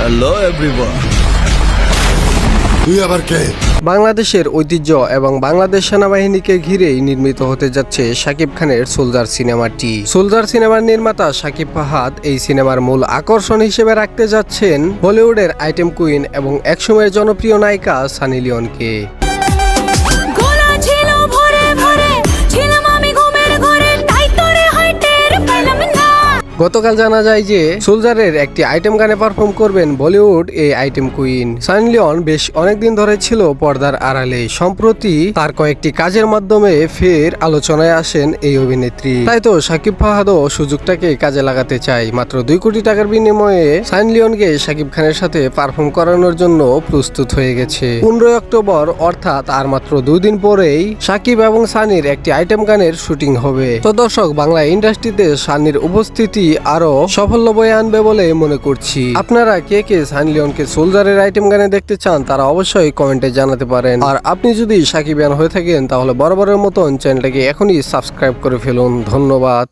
Hello everyone. তুই আবার কে? বাংলাদেশের ঐতিহ্য এবং বাংলাদেশ সেনাবাহিনীকে ঘিরেই নির্মিত হতে যাচ্ছে শাকিব খানের সোলজার সিনেমাটি। সোলজার সিনেমার নির্মাতা শাকিব ফাহাদ এই সিনেমার মূল আকর্ষণ হিসেবে রাখতে যাচ্ছেন বলিউডের আইটেম কুইন এবং একসময়ের জনপ্রিয় নায়িকা সানি লিওনকে। গতকাল জানা যায় যে সোলজারের একটি আইটেম গানে পারফর্ম করবেন বলিউড এই আইটেম কুইন সানি লিওন। বেশ অনেকদিন ধরে ছিল পর্দার আড়ালে, সম্প্রতি তার কয়েকটি কাজের মাধ্যমে ফের আলোচনায় আসেন এই অভিনেত্রী। তাই তো শাকিব ফাহাদও সুযোগটাকে কাজে লাগাতে চায়। মাত্র 2 কোটি টাকার বিনিময়ে সানি লিওনকে শাকিব খানের সাথে পারফর্ম করানোর জন্য প্রস্তুত হয়ে গেছে। 15 অক্টোবর অর্থাৎ আর মাত্র 2 দিন পরেই শাকিব এবং সানির একটি আইটেম গানের শুটিং হবে। তো দর্শক, বাংলা ইন্ডাস্ট্রিতে সানির উপস্থিতি আরো সাফল্য বয়ে আনবে বলে মনে করছি। আপনারা কে কে সানি লিওনকে সোলজারের আইটেম গানে দেখতে চান তারা অবশ্যই কমেন্টে জানাতে পারেন। আর আপনি যদি সাকিবিয়ান হয়ে থাকেন তাহলে বরাবরের মতন চ্যানেলটাকে এখনই সাবস্ক্রাইব করে ফেলুন। ধন্যবাদ।